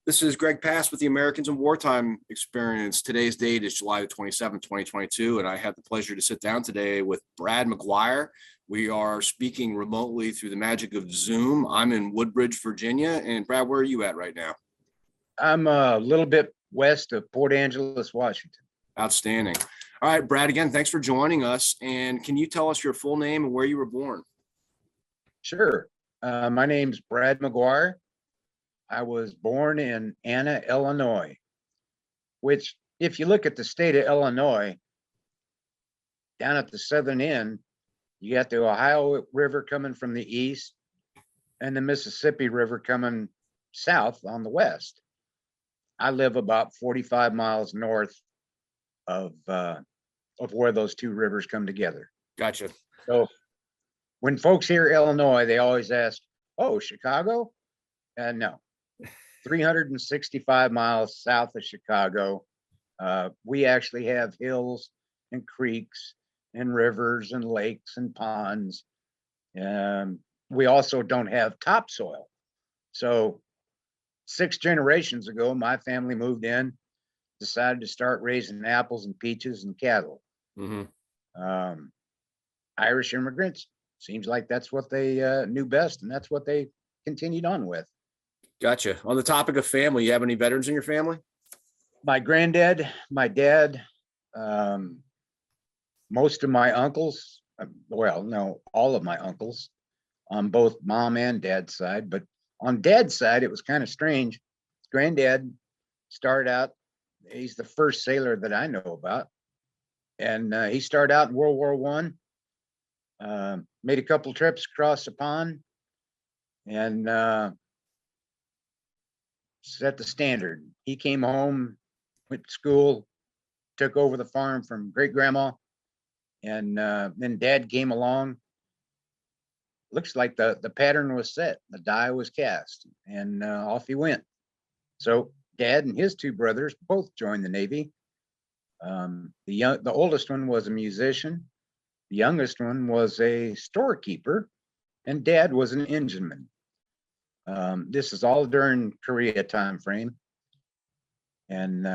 This is Greg Pass with the Americans in Wartime Experience. Today's date is July 27th, 2022, and I have the pleasure to sit down today with Brad McGuire. We are speaking remotely through the magic of Zoom. I'm in Woodbridge, Virginia, and Brad, where are you at right now? I'm a little bit west of Port Angeles, Washington. Outstanding. All right, Brad, again, thanks for joining us. And can you tell us your full name and where you were born? Sure. My name's Brad McGuire. I was born in Anna, Illinois, which, if you look at the state of Illinois, down at the southern end, you got the Ohio River coming from the east and the Mississippi River coming south on the west. I live about 45 miles north of where those two rivers come together. Gotcha. So when folks hear Illinois, they always ask, "Oh, Chicago?" No. 365 miles south of Chicago. We actually have hills and creeks and rivers and lakes and ponds. We also don't have topsoil. So 6 generations ago, my family moved in, decided to start raising apples and peaches and cattle. Mm-hmm. Irish immigrants, seems like that's what they knew best, and that's what they continued on with. Gotcha. On the topic of family, you have any veterans in your family? My granddad, my dad, most of my uncles, well, no, all of my uncles on both mom and dad's side. But on dad's side, it was kind of strange. Granddad started out, he's the first sailor that I know about. And he started out in World War I, made a couple trips across the pond, and set the standard. He came home, went to school, took over the farm from great grandma, and then dad came along. Looks like the pattern was set, the die was cast, and off he went. So dad and his 2 brothers both joined the Navy. The oldest one was a musician, the youngest one was a storekeeper, and dad was an engineman. This is all during Korea time frame. And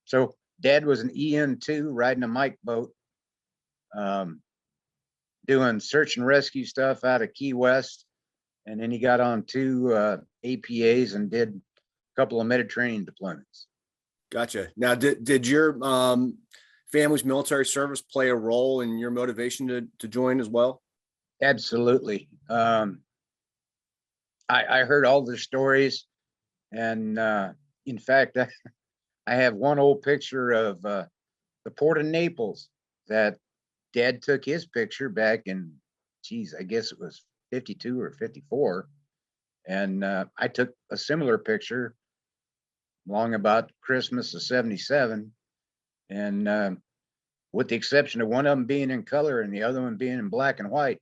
so dad was an EN2 riding a Mike boat, doing search and rescue stuff out of Key West. And then he got on 2 APAs and did a couple of Mediterranean deployments. Gotcha. Now, did your family's military service play a role in your motivation to join as well? Absolutely. I heard all the stories, and in fact, I have one old picture of the port of Naples that dad took his picture back in, geez, I guess it was 52 or 54. And I took a similar picture long about Christmas of 77. And with the exception of one of them being in color and the other one being in black and white,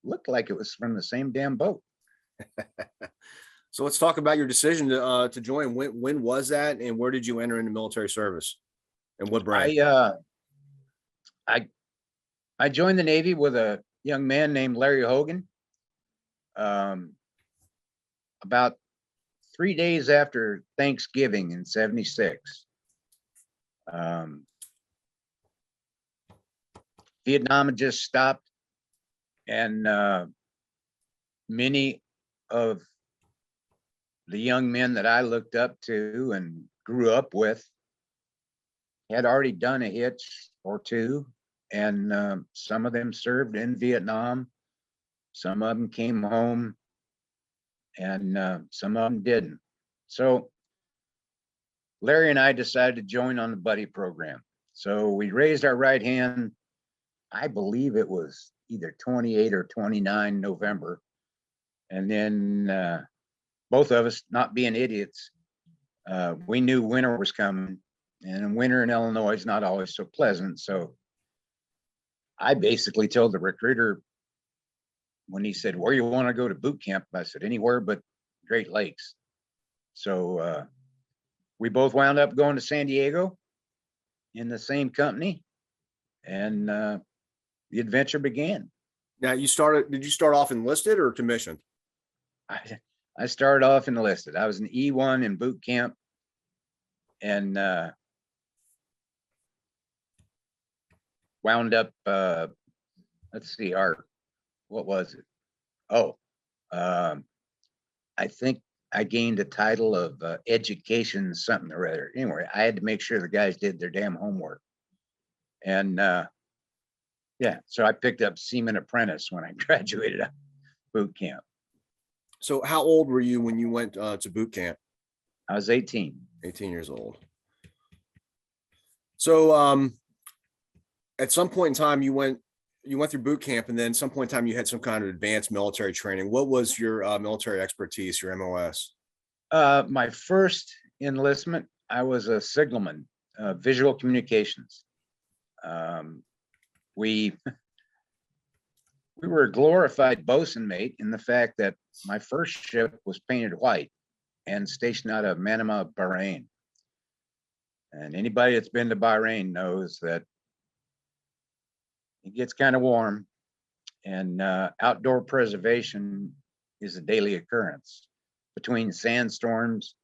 looked like it was from the same damn boat. So let's talk about your decision to join. When was that, and where did you enter into military service, and what branch? I joined the Navy with a young man named Larry Hogan. About 3 days after Thanksgiving in '76. Vietnam had just stopped, and many of the young men that I looked up to and grew up with had already done a hitch or 2, and some of them served in Vietnam, some of them came home, and some of them didn't. So Larry and I decided to join on the buddy program. So we raised our right hand. I believe it was either 28 or 29 November. And then both of us, not being idiots, we knew winter was coming, and winter in Illinois is not always so pleasant. So I basically told the recruiter, when he said, "Where you want to go to boot camp?" I said, "Anywhere but Great Lakes." So we both wound up going to San Diego in the same company, and the adventure began. Now, did you start off enlisted or commissioned? I started off enlisted. I was an E1 in boot camp, and wound up. Let's see, what was it? Oh, I think I gained a title of education something or other. Anyway, I had to make sure the guys did their damn homework, and yeah, so I picked up seaman apprentice when I graduated boot camp. So how old were you when you went to boot camp? I was 18. 18 years old. So at some point in time you went through boot camp, and then some point in time you had some kind of advanced military training. What was your military expertise, your MOS? My first enlistment, I was a signalman, visual communications. We were a glorified bosun mate in the fact that my first ship was painted white and stationed out of Manama, Bahrain. And anybody that's been to Bahrain knows that it gets kind of warm, and outdoor preservation is a daily occurrence. Between sandstorms,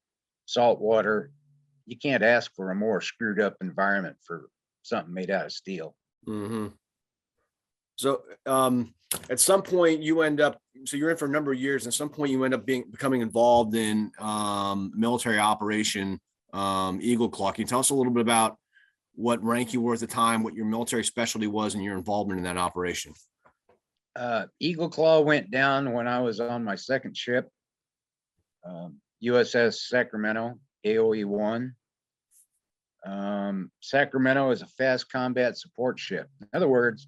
salt water, you can't ask for a more screwed up environment for something made out of steel. Mm-hmm. So at some point you end up, so you're in for a number of years, and at some point you end up becoming involved in military operation Eagle Claw. Can you tell us a little bit about what rank you were at the time, what your military specialty was, and your involvement in that operation? Eagle Claw went down when I was on my second ship, USS Sacramento, AOE-1. Sacramento is a fast combat support ship. In other words,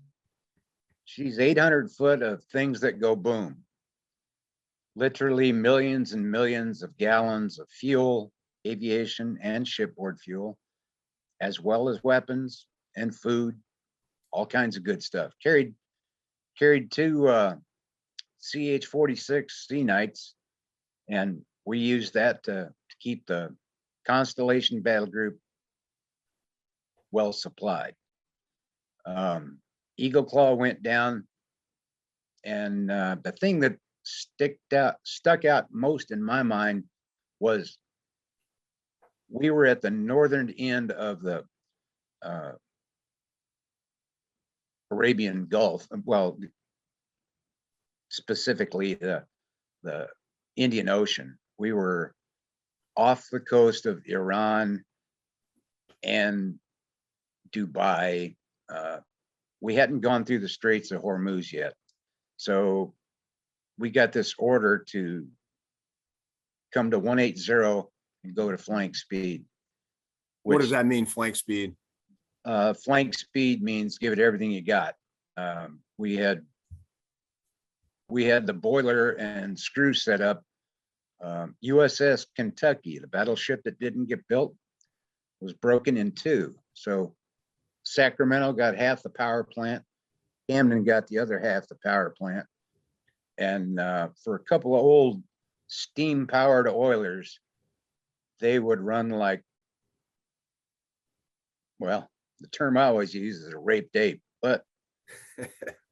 she's 800 foot of things that go boom. Literally millions and millions of gallons of fuel, aviation and shipboard fuel, as well as weapons and food, all kinds of good stuff. Carried two CH-46 Sea Knights, and we used that to keep the Constellation battle group well supplied. Eagle Claw went down, and the thing that stuck out most in my mind was we were at the northern end of the Arabian Gulf, well, specifically the Indian Ocean. We were off the coast of Iran and Dubai. We hadn't gone through the Straits of Hormuz yet. So we got this order to come to 180 and go to flank speed. What does that mean, flank speed? Flank speed means give it everything you got. We had the boiler and screw set up. USS Kentucky, the battleship that didn't get built, was broken in two. So Sacramento got half the power plant, Camden got the other half the power plant. And for a couple of old steam powered oilers, they would run like, well, the term I always use is a rape date, but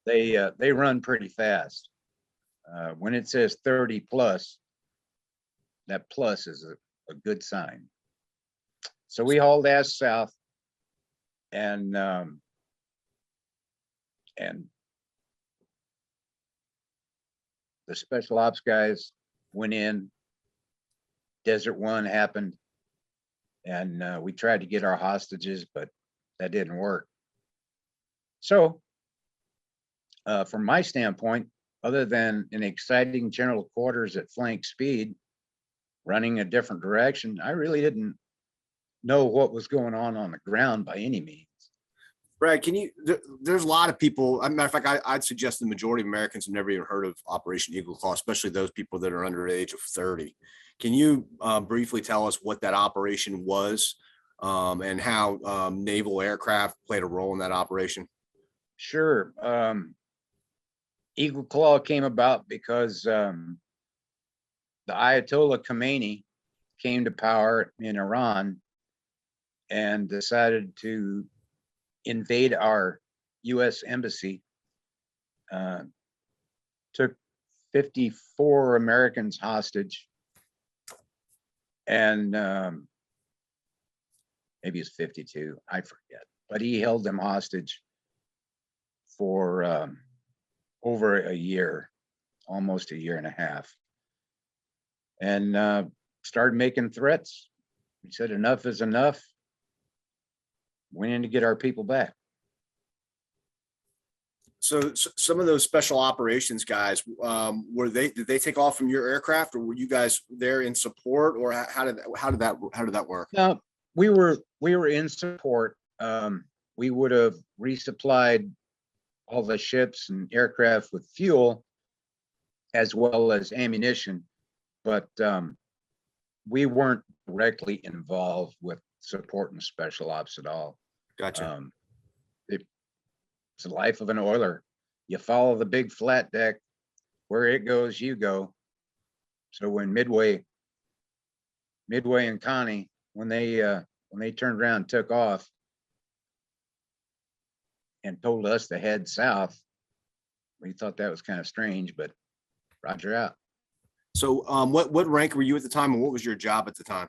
they run pretty fast. When it says 30 plus, that plus is a good sign. So we hauled ass south, and the special ops guys went in. Desert One happened, and we tried to get our hostages, but that didn't work. So from my standpoint, other than an exciting general quarters at flank speed, running a different direction, I really didn't know what was going on the ground by any means. Brad, there's a lot of people, as a matter of fact, I'd suggest the majority of Americans have never even heard of Operation Eagle Claw, especially those people that are under the age of 30. Can you briefly tell us what that operation was and how naval aircraft played a role in that operation? Sure. Eagle Claw came about because the Ayatollah Khomeini came to power in Iran and decided to invade our U.S. embassy. Took 54 Americans hostage, And maybe it's 52, I forget. But he held them hostage for over a year, almost a year and a half, and started making threats. He said, enough is enough. Went in to get our people back. So some of those special operations guys, did they take off from your aircraft, or were you guys there in support, or how did that work? No, we were in support. We would have resupplied all the ships and aircraft with fuel as well as ammunition, but we weren't directly involved with supporting special ops at all. Gotcha. It's the life of an oiler. You follow the big flat deck, where it goes, you go. So when Midway and Connie, when they turned around and took off and told us to head south, we thought that was kind of strange, but Roger out. So what rank were you at the time, and what was your job at the time?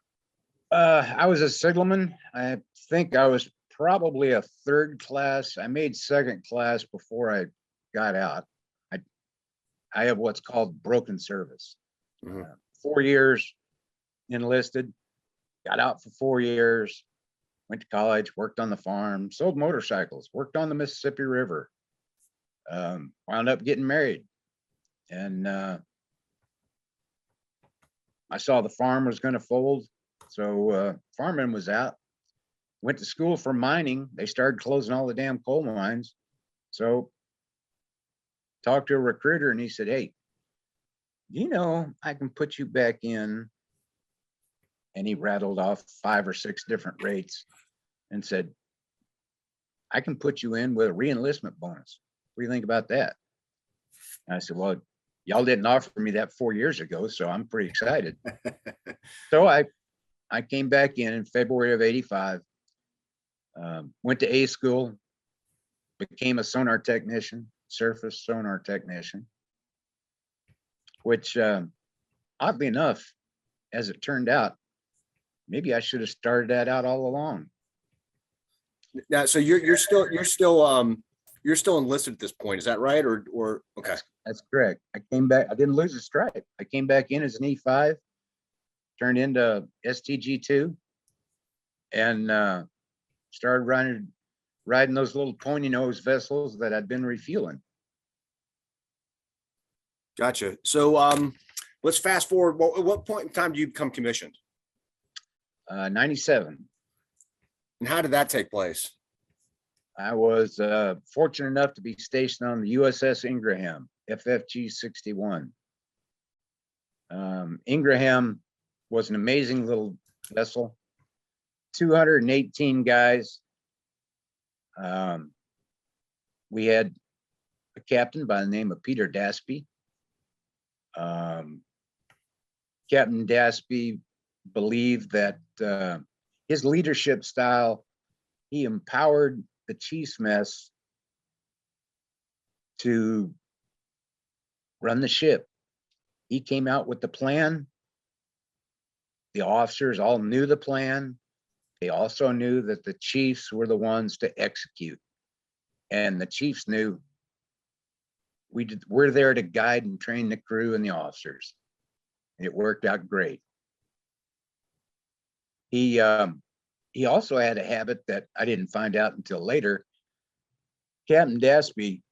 I was a signalman. I think I was probably a third class. I made second class before I got out. I have what's called broken service. 4 years enlisted, got out for 4 years, went to college, worked on the farm, sold motorcycles, worked on the Mississippi River, wound up getting married. And I saw the farm was going to fold. So farming was out. Went to school for mining. They started closing all the damn coal mines. So talked to a recruiter and he said, hey, I can put you back in. And he rattled off 5 or 6 different rates and said, I can put you in with a reenlistment bonus. What do you think about that? And I said, well, y'all didn't offer me that 4 years ago, so I'm pretty excited. So I came back in February of 85, went to A school, became a sonar technician, surface sonar technician, which oddly enough, as it turned out, maybe I should have started that out all along. Now, so you're still enlisted at this point, is that right? Or okay. That's correct. I came back, I didn't lose a stripe. I came back in as an E5, turned into STG2, and started riding those little pointy nose vessels that I'd been refueling. Gotcha. So let's fast forward. Well, at what point in time do you become commissioned? 97. And how did that take place? I was fortunate enough to be stationed on the USS Ingraham, FFG 61. Ingraham was an amazing little vessel, 218 guys. We had a captain by the name of Peter Daspy. Captain Daspy believed that his leadership style, he empowered the chief's mess to run the ship. He came out with the plan. The officers all knew the plan. They also knew that the chiefs were the ones to execute. And the chiefs knew we're there to guide and train the crew and the officers. It worked out great. He also had a habit that I didn't find out until later. Captain Daspy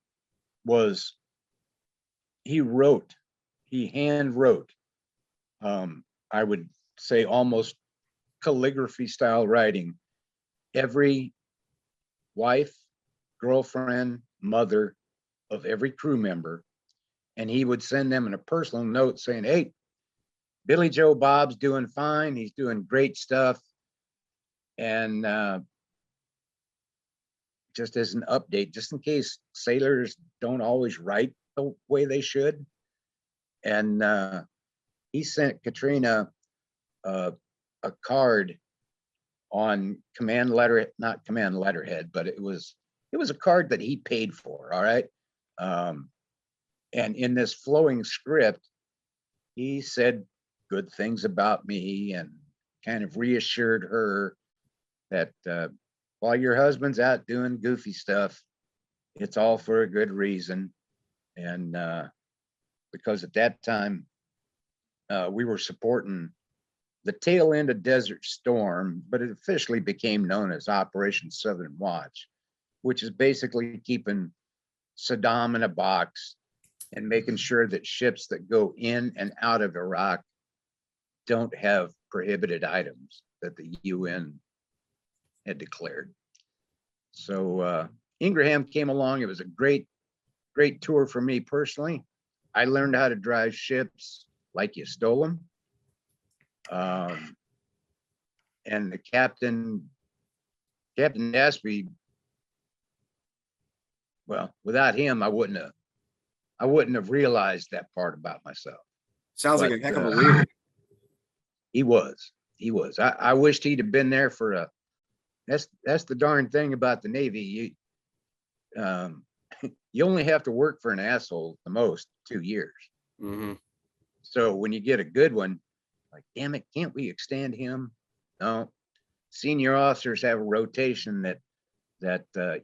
he hand wrote, I would say almost calligraphy style writing, every wife, girlfriend, mother of every crew member. And he would send them in a personal note saying, hey, Billy Joe Bob's doing fine. He's doing great stuff. And just as an update, just in case sailors don't always write the way they should. And he sent Katrina a card on command letter, not command letterhead, but it was a card that he paid for. All right. And in this flowing script, he said good things about me and kind of reassured her that while your husband's out doing goofy stuff, it's all for a good reason. And because at that time, we were supporting the tail end of Desert Storm, but it officially became known as Operation Southern Watch, which is basically keeping Saddam in a box and making sure that ships that go in and out of Iraq don't have prohibited items that the UN had declared. So Ingraham came along. It was a great tour for me personally. I learned how to drive ships like you stole them. And the Captain Ashby, well, without him, I wouldn't have realized that part about myself. Sounds like a heck of a leader. He was. I wished he'd have been there for that's the darn thing about the Navy. You only have to work for an asshole the most 2 years. Mm-hmm. So when you get a good one, like, damn it, can't we extend him? No. Senior officers have a rotation that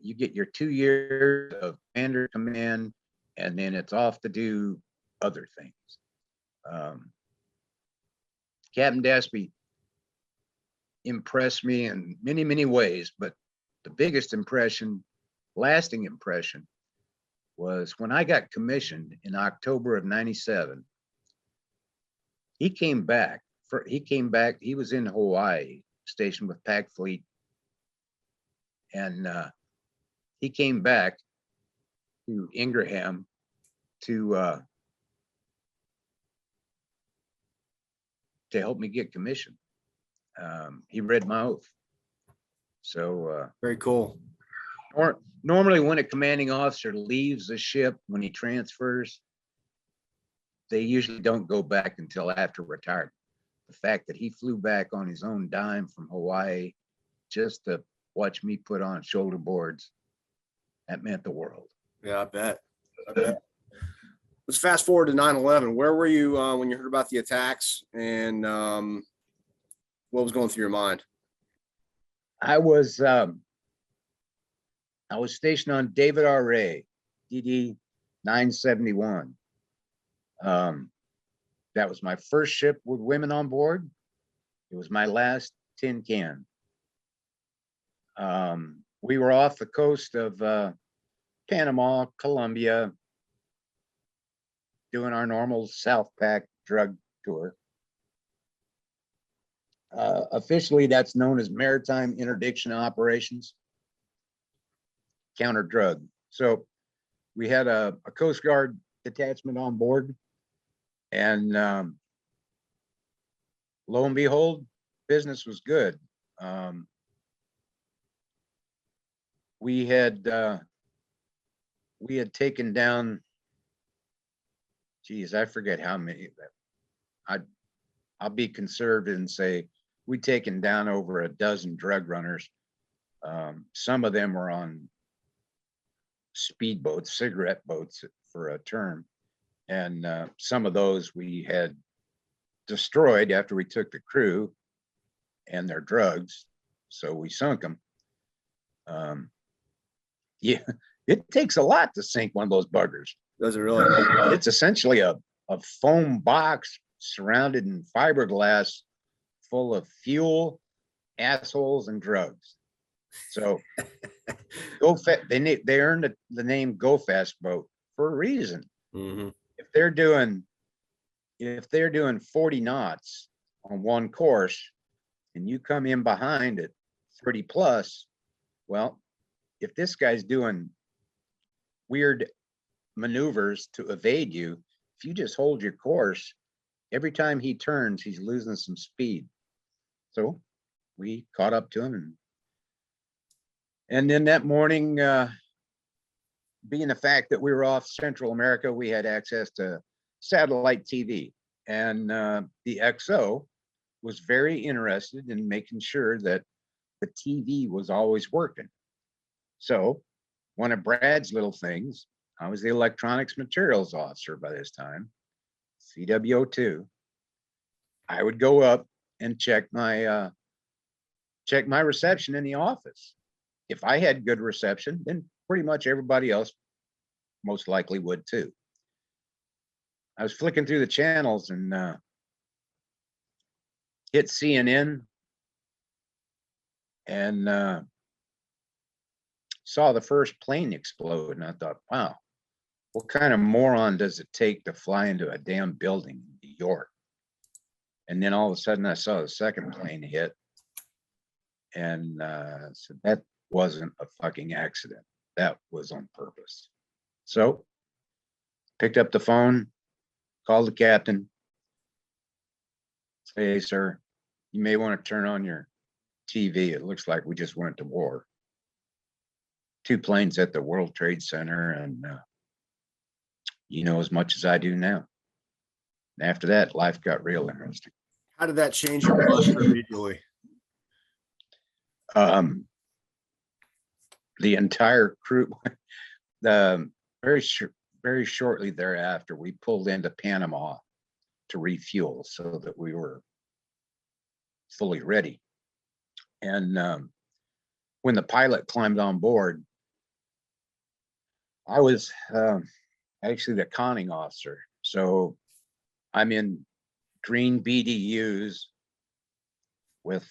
you get your 2 years of commander command, and then it's off to do other things. Captain Dasby impressed me in many, many ways, but the biggest lasting impression, was when I got commissioned in October of '97. He came back. He was in Hawaii, stationed with Pac Fleet, and he came back to Ingraham to help me get commissioned. He read my oath. So very cool. Normally, when a commanding officer leaves a ship, when he transfers, they usually don't go back until after retirement. The fact that he flew back on his own dime from Hawaii just to watch me put on shoulder boards, that meant the world. Yeah, I bet. Let's fast forward to 9/11. Where were you when you heard about the attacks, and what was going through your mind? I was stationed on David R. Ray, DD 971. That was my first ship with women on board. It was my last tin can. We were off the coast of Panama, Colombia, doing our normal South Pac drug tour. Officially, that's known as Maritime Interdiction Operations, counter drug. So we had a Coast Guard detachment on board, and lo and behold, business was good. We had taken down, geez, I forget how many. I'll be conservative and say we'd taken down over a dozen drug runners. Some of them were on speedboats, cigarette boats for a term. And some of those we had destroyed after we took the crew and their drugs. So we sunk them. Yeah, it takes a lot to sink one of those buggers. Does it really? It's essentially a foam box surrounded in fiberglass full of fuel, assholes, and drugs. So they earned the name Go Fast Boat for a reason. Mm-hmm. If they're doing 40 knots on one course and you come in behind at 30 plus, well, if this guy's doing weird maneuvers to evade you, if you just hold your course, every time he turns, he's losing some speed. So we caught up to him. And then that morning, being the fact that we were off Central America, we had access to satellite TV. And the XO was very interested in making sure that the TV was always working. So one of Brad's little things, I was the electronics materials officer by this time, CWO2. I would go up and check my reception in the office. If I had good reception, then pretty much everybody else most likely would too. I was flicking through the channels and hit CNN and saw the first plane explode. And I thought, wow, what kind of moron does it take to fly into a damn building in New York? And then all of a sudden I saw the second plane hit. And so that wasn't a fucking accident. That was on purpose. So picked up the phone, called the captain. Hey, sir, you may want to turn on your TV. It looks like we just went to war. 2 planes at the World Trade Center, and you know as much as I do now. And after that, life got real interesting. How did that change your posture immediately? The entire crew, very shortly thereafter, we pulled into Panama to refuel so that we were fully ready. And when the pilot climbed on board, I was actually the conning officer. So I'm in green BDUs with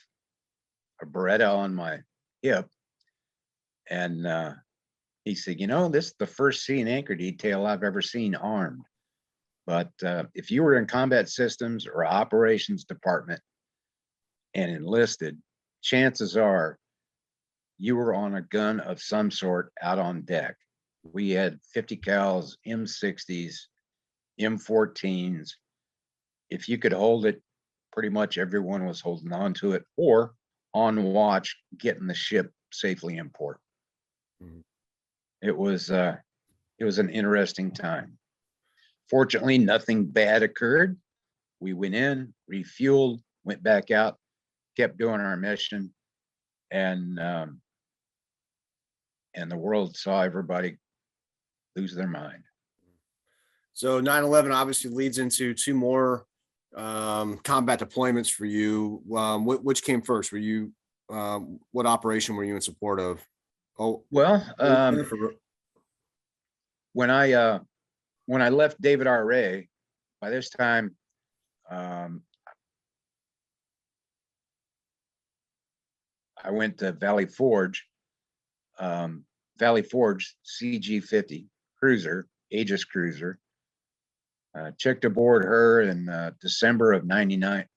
a Beretta on my hip. And he said, you know, this is the first sea and anchor detail I've ever seen armed. But if you were in combat systems or operations department and enlisted, chances are you were on a gun of some sort out on deck. We had 50 cals, M60s, M14s. If you could hold it, pretty much everyone was holding on to it or on watch, getting the ship safely in port. Mm-hmm. It was an interesting time. Fortunately, nothing bad occurred. We went in, refueled, went back out, kept doing our mission, and the world saw everybody lose their mind. So 9/11 obviously leads into 2 more combat deployments for you. Which came first? Were you what operation were you in support of? Oh, well, when I left David R. Ray, by this time, I went to Valley Forge CG-50 cruiser, Aegis cruiser. Checked aboard her in December of 97,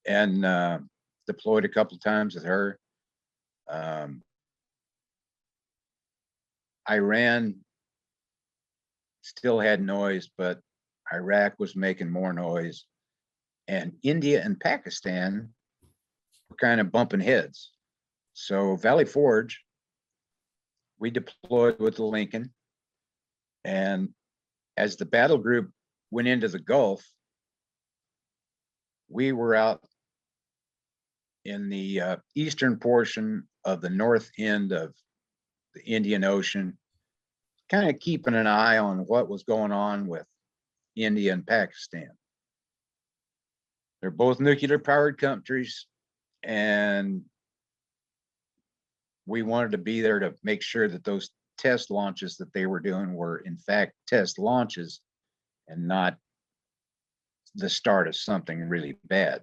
and deployed a couple times with her. Iran still had noise, but Iraq was making more noise, and India and Pakistan were kind of bumping heads. So Valley Forge, we deployed with the Lincoln, and as the battle group went into the Gulf, we were out in the eastern portion of the north end of the Indian Ocean, kind of keeping an eye on what was going on with India and Pakistan. They're both nuclear powered countries, and we wanted to be there to make sure that those test launches that they were doing were in fact test launches and not the start of something really bad.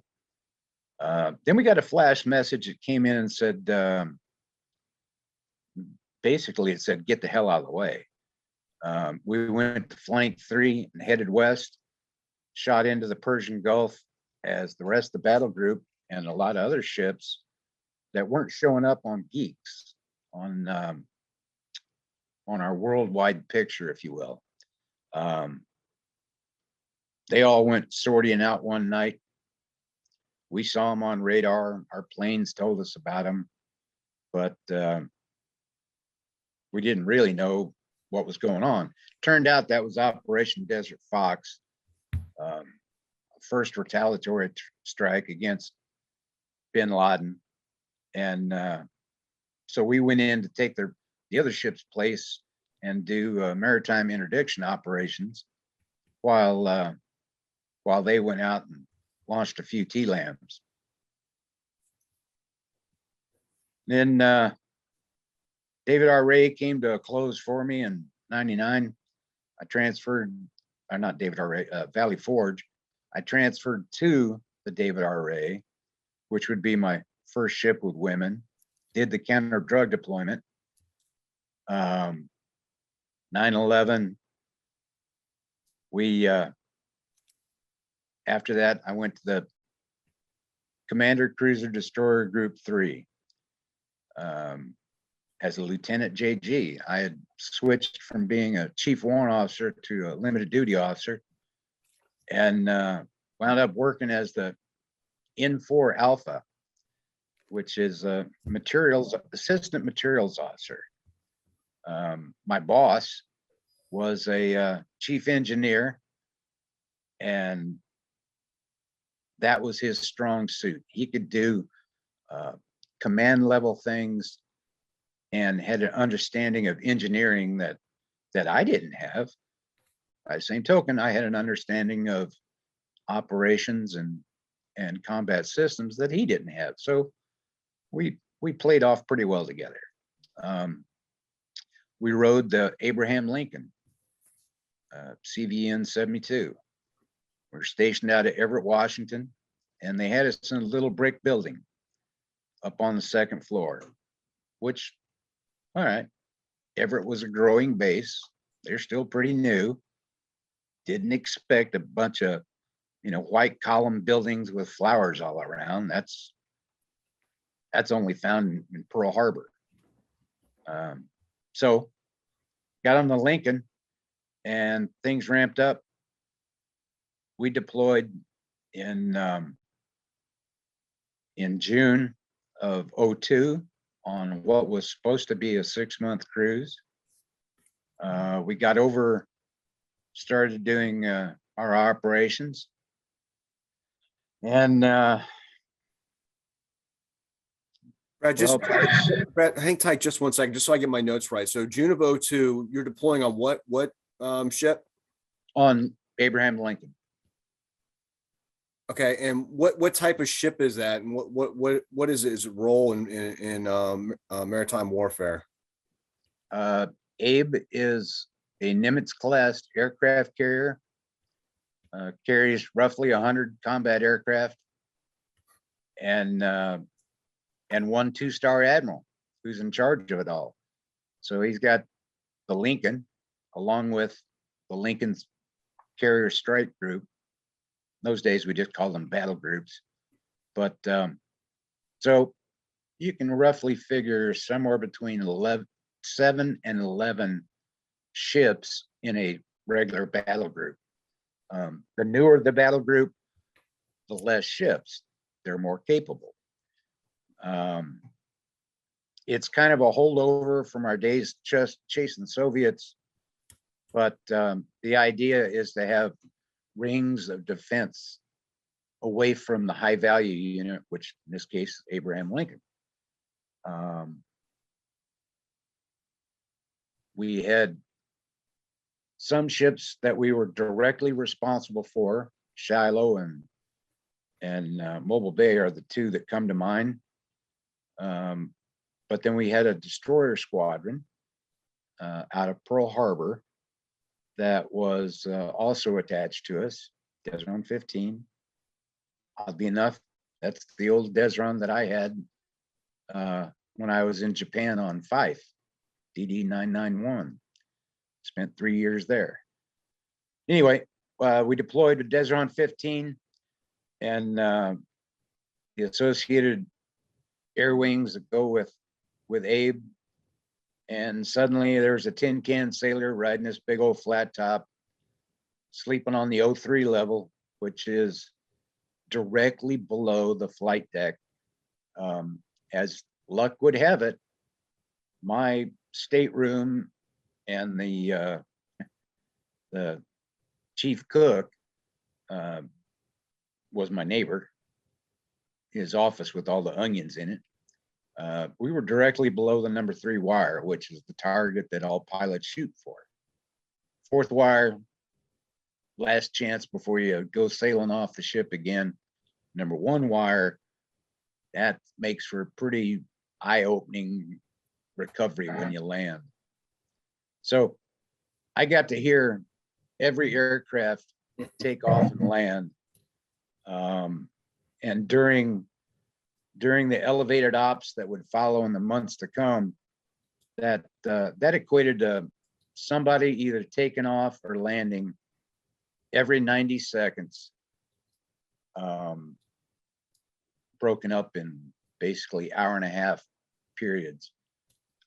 Then we got a flash message that came in and said, basically it said, get the hell out of the way. We went to flank 3 and headed west, shot into the Persian Gulf as the rest of the battle group and a lot of other ships that weren't showing up on Geeks, on our worldwide picture, if you will. They all went sortying out one night. We saw them on radar. Our planes told us about them, but we didn't really know what was going on. Turned out that was Operation Desert Fox, first retaliatory strike against bin Laden. And so we went in to take the other ship's place and do maritime interdiction operations while while they went out and launched a few T-LAMs. Then David R. Ray came to a close for me in '99. I transferred, or not David R. Ray, Valley Forge. I transferred to the David R. Ray, which would be my first ship with women. Did the counter drug deployment. 9/11. We after that, I went to the Commander Cruiser Destroyer Group 3 as a Lieutenant JG. I had switched from being a Chief Warrant Officer to a limited duty officer, and wound up working as the N4 Alpha, which is a assistant materials officer. My boss was a chief engineer, and that was his strong suit. He could do command level things and had an understanding of engineering that I didn't have. By the same token, I had an understanding of operations and combat systems that he didn't have. So we played off pretty well together. We rode the Abraham Lincoln, CVN 72. We were stationed out of Everett, Washington, and they had us in a little brick building up on the second floor, which, all right, Everett was a growing base. They're still pretty new. Didn't expect a bunch of, white column buildings with flowers all around. That's only found in Pearl Harbor. So got on the Lincoln and things ramped up. We deployed in June of '02 on what was supposed to be a 6-month cruise. We got over, started doing our operations, and Brad, Brad, hang tight just one second, just so I get my notes right. So June of '02, you're deploying on what ship? On Abraham Lincoln. Okay, and what type of ship is that, and what is its role in maritime warfare? Abe is a Nimitz-class aircraft carrier. Carries roughly 100 combat aircraft, and 1 2-star admiral who's in charge of it all. So he's got the Lincoln, along with the Lincoln's Carrier Strike Group. Those days we just called them battle groups. But so you can roughly figure somewhere between 7 and 11 ships in a regular battle group. The newer the battle group, the less ships. They're more capable. It's kind of a holdover from our days just chasing Soviets, but the idea is to have rings of defense away from the high value unit, which in this case, Abraham Lincoln. We had some ships that we were directly responsible for. Shiloh and Mobile Bay are the two that come to mind. But then we had a destroyer squadron out of Pearl Harbor that was also attached to us, Desron 15. Oddly enough, that's the old Desron that I had when I was in Japan on Fife, DD 991. Spent 3 years there. Anyway, we deployed to Desron 15, and the associated air wings that go with Abe. And suddenly there's a tin can sailor riding this big old flat top, sleeping on the O3 level, which is directly below the flight deck. As luck would have it, my stateroom and the chief cook was my neighbor, his office with all the onions in it. We were directly below the number 3 wire, which is the target that all pilots shoot for. 4th wire last chance before you go sailing off the ship again. Number one wire, that makes for a pretty eye-opening recovery when you land. So I got to hear every aircraft take off and land. And during the elevated ops that would follow in the months to come, that equated to somebody either taking off or landing every 90 seconds, broken up in basically hour and a half periods.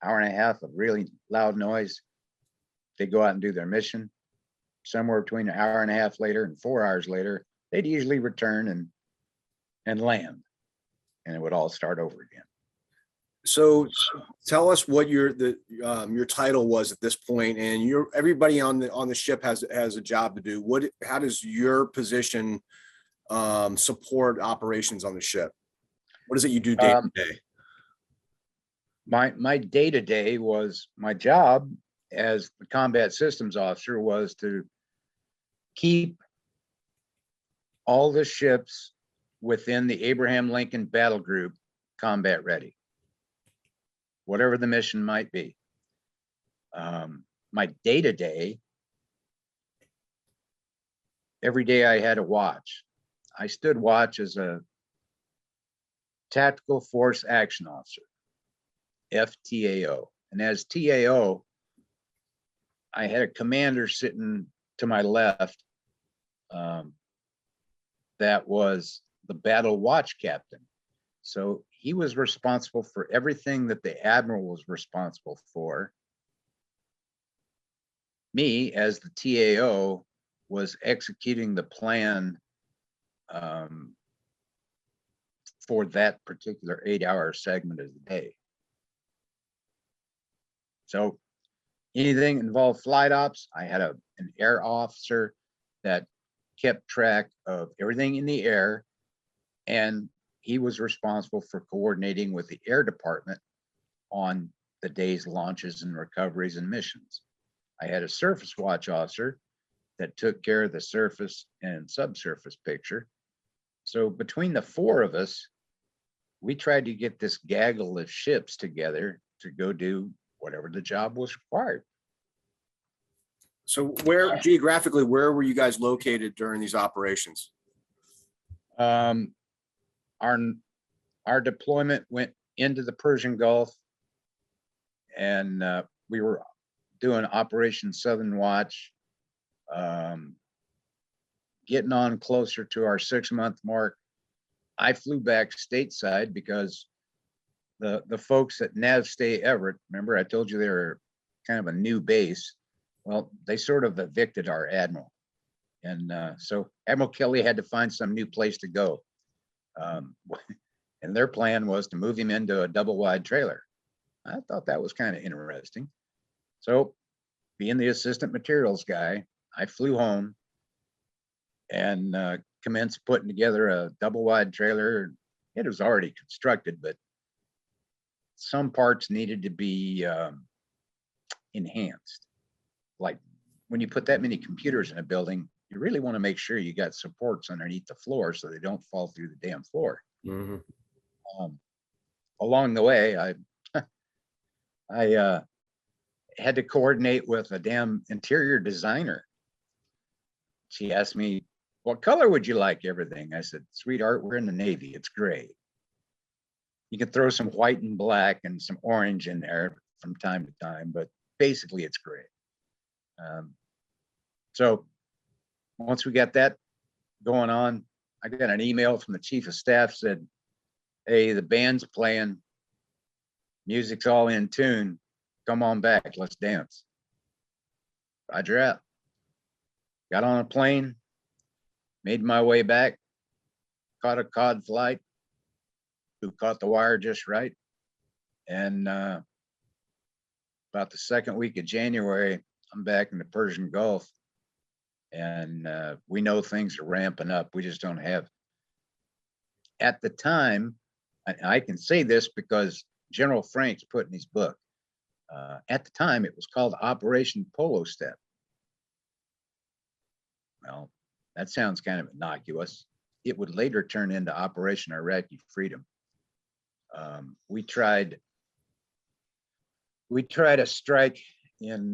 Hour and a half of really loud noise. They go out and do their mission. Somewhere between an hour and a half later and 4 hours later, they'd usually return and land, and it would all start over again. So tell us what your title was at this point, and everybody on the ship has a job to do. How does your position support operations on the ship? What is it you do day to day? My day-to-day was, my job as the combat systems officer was to keep all the ships within the Abraham Lincoln Battle Group combat ready, whatever the mission might be. My day-to-day, every day I had a watch. I stood watch as a Tactical Force Action Officer, FTAO. And as TAO, I had a commander sitting to my left that was the battle watch captain. So he was responsible for everything that the admiral was responsible for. Me, as the TAO, was executing the plan for that particular 8-hour segment of the day. So anything involved flight ops, I had an air officer that kept track of everything in the air, and he was responsible for coordinating with the air department on the day's launches and recoveries and missions. I had a surface watch officer that took care of the surface and subsurface picture. So between the four of us, we tried to get this gaggle of ships together to go do whatever the job was required. So geographically, where were you guys located during these operations? Our deployment went into the Persian Gulf, and we were doing Operation Southern Watch, getting on closer to our 6-month mark. I flew back stateside because the folks at Navstay Everett, remember I told you they were kind of a new base. Well, they sort of evicted our admiral. And so Admiral Kelly had to find some new place to go. And their plan was to move him into a double wide trailer. I thought that was kind of interesting. So being the assistant materials guy, I flew home and commenced putting together a double wide trailer. It was already constructed, but some parts needed to be enhanced. Like when you put that many computers in a building, you really want to make sure you got supports underneath the floor so they don't fall through the damn floor. Mm-hmm. Along the way, I had to coordinate with a damn interior designer. She asked me, "What color would you like everything?" I said, "Sweetheart, we're in the Navy. It's gray. You can throw some white and black and some orange in there from time to time, but basically it's gray." So once we got that going on, I got an email from the chief of staff, said, "Hey, the band's playing, music's all in tune. Come on back, let's dance." Roger out. Got on a plane, made my way back, caught a cod flight, who caught the wire just right. And about the second week of January, I'm back in the Persian Gulf, and we know things are ramping up. We just don't have. At the time, I can say this because General Frank's put in his book. At the time, it was called Operation Polo Step. Well, that sounds kind of innocuous. It would later turn into Operation Iraqi Freedom. We tried a strike in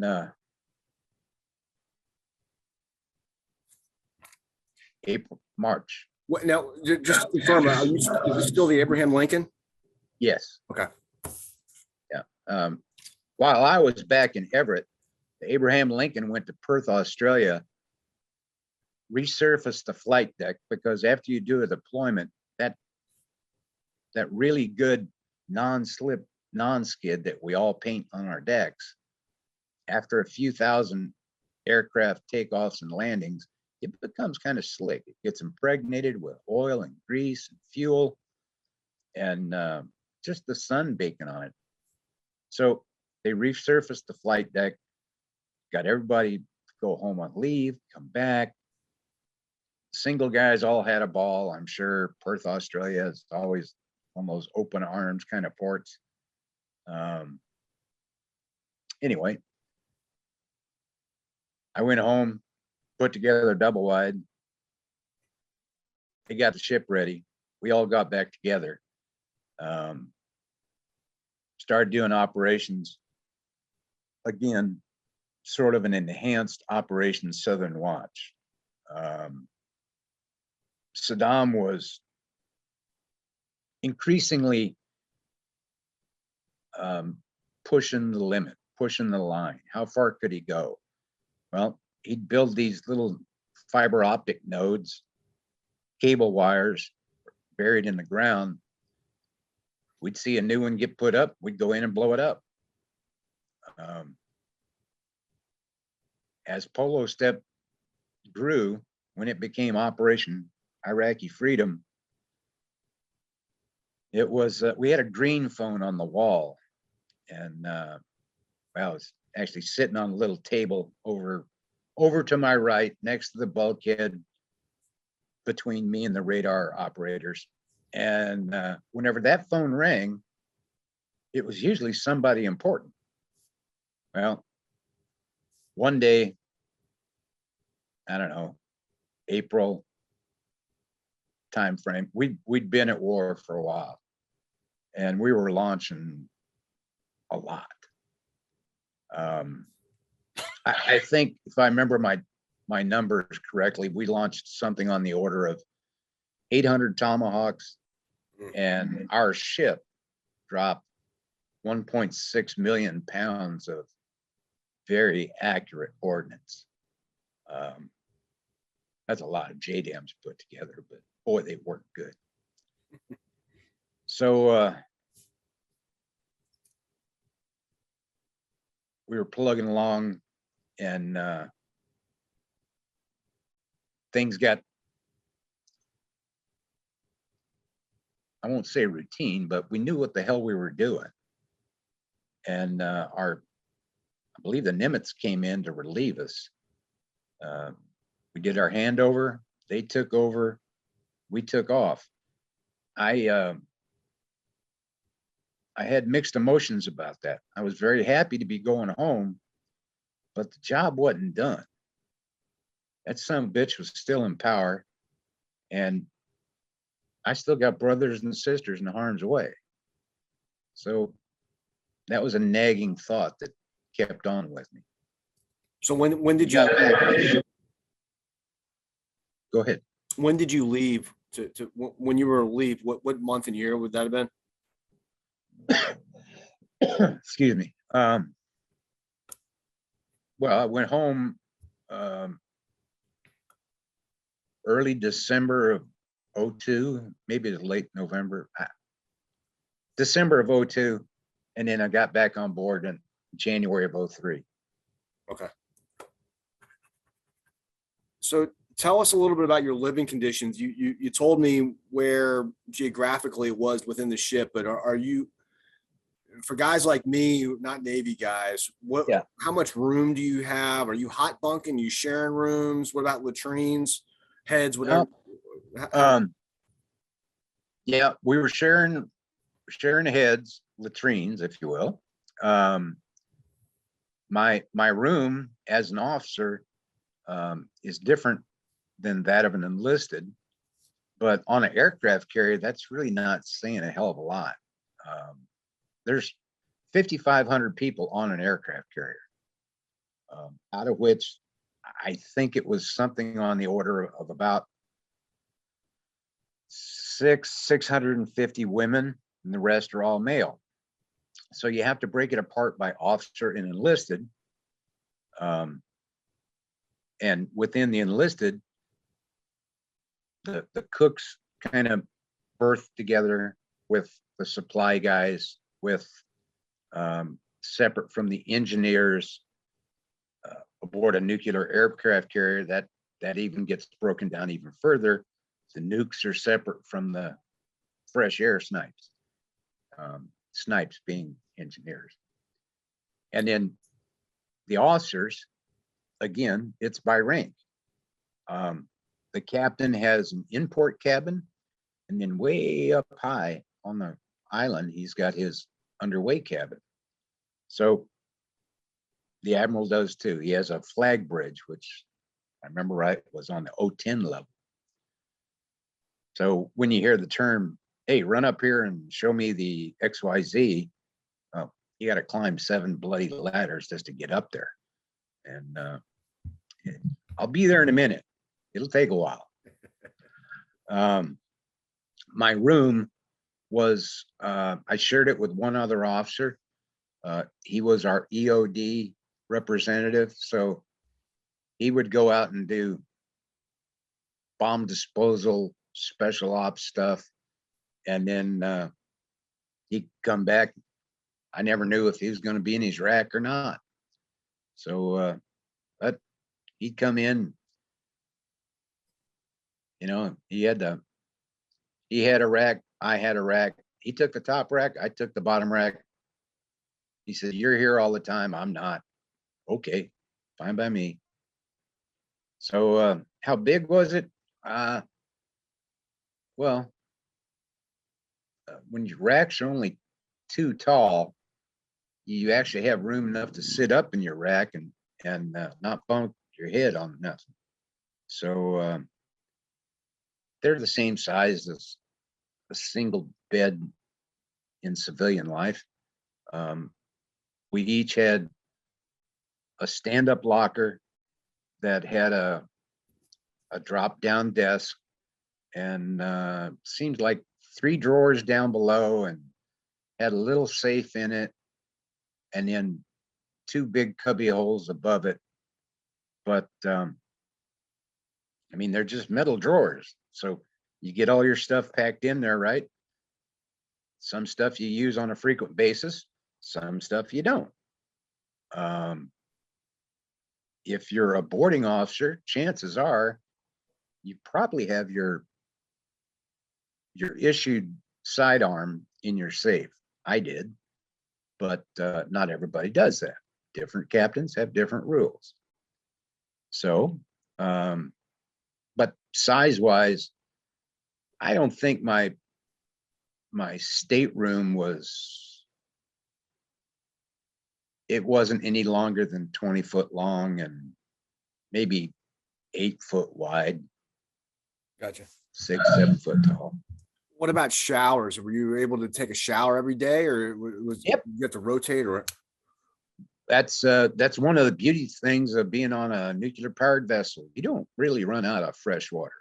March. What now? Just to confirm, is this still the Abraham Lincoln? Yes. Okay. Yeah. While I was back in Everett, the Abraham Lincoln went to Perth, Australia, resurfaced the flight deck, because after you do a deployment, that really good non-slip, non-skid that we all paint on our decks, after a few thousand aircraft takeoffs and landings, it becomes kind of slick. It gets impregnated with oil and grease and fuel and just the sun baking on it. So they resurfaced the flight deck, got everybody to go home on leave, come back. Single guys all had a ball. I'm sure Perth, Australia is always one of those open arms kind of ports. Anyway, I went home, put together a double wide. They got the ship ready. We all got back together. Started doing operations again, sort of an enhanced Operation Southern Watch. Saddam was increasingly pushing the limit, pushing the line. How far could he go? Well, he'd build these little fiber optic nodes, cable wires buried in the ground. We'd see a new one get put up, we'd go in and blow it up. As Polo Step grew, when it became Operation Iraqi Freedom, it was, we had a green phone on the wall, and well, I was actually sitting on a little table over to my right, next to the bulkhead, between me and the radar operators. And whenever that phone rang, it was usually somebody important. Well, one day, I don't know, April time frame, we'd been at war for a while, and we were launching a lot. I think, if I remember my numbers correctly, we launched something on the order of 800 Tomahawks, and our ship dropped 1.6 million pounds of very accurate ordnance. That's a lot of JDAMs put together, but boy, they work good. So we were plugging along, and things got, I won't say routine, but we knew what the hell we were doing. And I believe the Nimitz came in to relieve us. We did our handover, they took over, we took off. I had mixed emotions about that. I was very happy to be going home, but the job wasn't done. That son of a bitch was still in power, and I still got brothers and sisters in harm's way. So that was a nagging thought that kept on with me. So when did you go ahead? When did you leave? When you were leave, what month and year would that have been? Excuse me. Well, I went home early December of 02, maybe it was late November, December of 02, and then I got back on board in January of 03. Okay. So tell us a little bit about your living conditions. You told me where geographically it was within the ship, but are you, for guys like me, not Navy guys, how much room do you have? Are you hot bunking? Are you sharing rooms? What about latrines, heads, whatever? Yeah, we were sharing heads, latrines, if you will. My room as an officer is different than that of an enlisted. But on an aircraft carrier, that's really not saying a hell of a lot. There's 5,500 people on an aircraft carrier, out of which I think it was something on the order of about 650 women, and the rest are all male. So you have to break it apart by officer and enlisted. And within the enlisted, the cooks kind of birth together with the supply guys, with separate from the engineers aboard a nuclear aircraft carrier. That even gets broken down even further. The nukes are separate from the fresh air snipes, snipes being engineers. And then the officers, again, it's by rank. The captain has an import cabin, and then way up high on the island, he's got his underway cabin. So the admiral does too. He has a flag bridge, which I remember right was on the 010 level. So when you hear the term, hey, run up here and show me the XYZ, well, you got to climb 7 bloody ladders just to get up there. And I'll be there in a minute. It'll take a while. My room was, I shared it with one other officer. He was our EOD representative. So he would go out and do bomb disposal, special ops stuff. And then he'd come back. I never knew if he was going to be in his rack or not. So but he'd come in, you know, he had a rack, I had a rack. He took the top rack, I took the bottom rack. He said, you're here all the time. I'm not. Okay, fine by me. So how big was it? Well, when your racks are only too tall, you actually have room enough to sit up in your rack and not bump your head on nothing. So they're the same size as a single bed in civilian life. We each had a stand-up locker that had a drop-down desk, and seemed like 3 drawers down below, and had a little safe in it, and then 2 big cubby holes above it. But I mean, they're just metal drawers. So you get all your stuff packed in there, right? Some stuff you use on a frequent basis, some stuff you don't. If you're a boarding officer, chances are you probably have your issued sidearm in your safe. I did, but not everybody does that. Different captains have different rules. So, but size-wise, I don't think my stateroom wasn't any longer than 20 foot long and maybe 8 foot wide. Gotcha. 6, 7 foot tall. What about showers? Were you able to take a shower every day, or was Yep. you have to rotate? Or That's one of the beauty things of being on a nuclear powered vessel. You don't really run out of fresh water.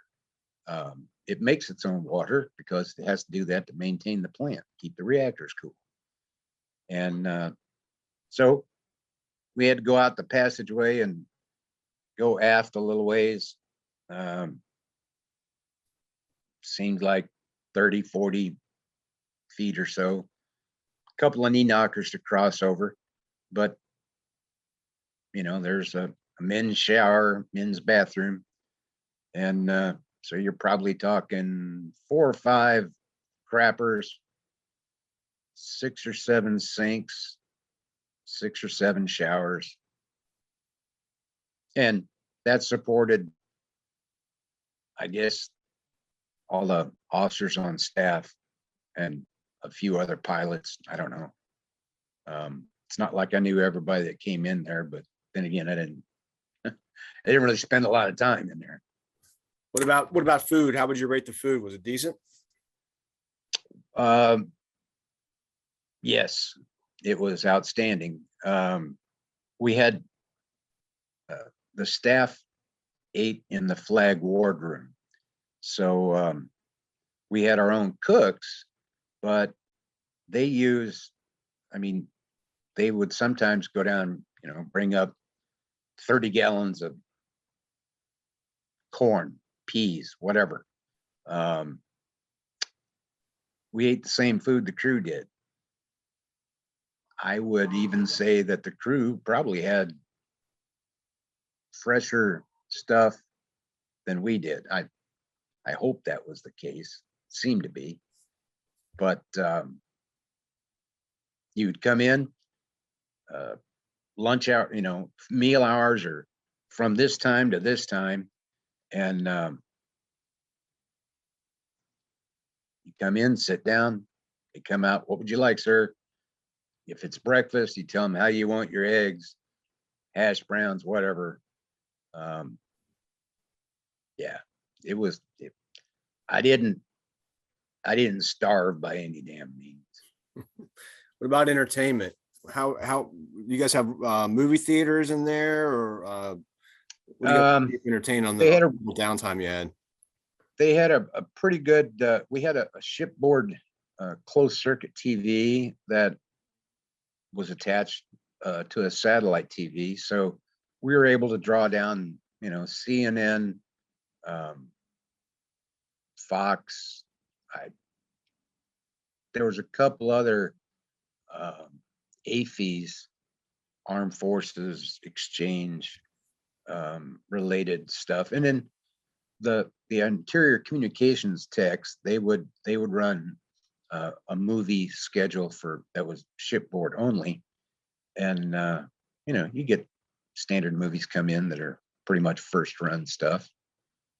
It makes its own water because it has to do that to maintain the plant, keep the reactors cool. And so we had to go out the passageway and go aft a little ways. Seemed like 30, 40 feet or so. A couple of knee knockers to cross over, but you know, there's a men's shower, men's bathroom, and so you're probably talking 4 or 5 crappers, 6 or 7 sinks, 6 or 7 showers, and that supported, I guess, all the officers on staff and a few other pilots. I don't know. It's not like I knew everybody that came in there, but then again, I didn't really spend a lot of time in there. What about food? How would you rate the food? Was it decent? Um, yes, it was outstanding. We had the staff ate in the flag wardroom. So we had our own cooks, but they use, I mean, they would sometimes go down, bring up 30 gallons of corn, peas, whatever. Um, we ate the same food the crew did. I would even say that the crew probably had fresher stuff than we did. I hope that was the case. Seemed to be. But you would come in, uh, lunch hour, meal hours are from this time to this time. And you come in, sit down, they come out, what would you like, sir? If it's breakfast, you tell them how you want your eggs, hash browns, whatever. Yeah, it was, I didn't starve by any damn means. What about entertainment? How you guys have movie theaters in there, or what do you guys Um, entertain on they the had a downtime you had? a pretty good, we had a shipboard closed circuit TV that was attached to a satellite TV. So we were able to draw down, CNN, Fox. I, there was a couple other AFIs, Armed Forces Exchange related stuff. And then the interior communications techs, they would run a movie schedule for that was shipboard only. And you get standard movies come in that are pretty much first run stuff.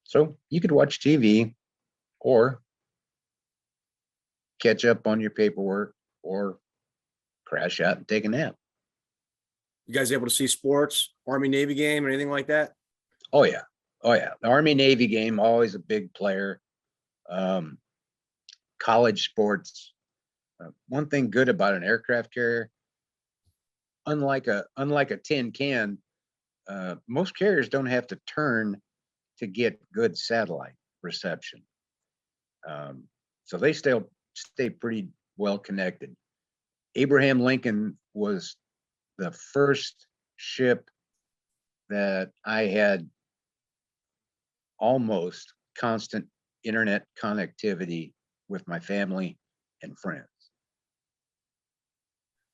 So you could watch TV or catch up on your paperwork or crash out and take a nap. You guys able to see sports, Army Navy game, or anything like that? Oh yeah. Oh yeah. The Army Navy game, always a big player. Um, college sports. One thing good about an aircraft carrier, unlike a tin can, most carriers don't have to turn to get good satellite reception. So they still stay pretty well connected. Abraham Lincoln was the first ship that I had almost constant internet connectivity with my family and friends.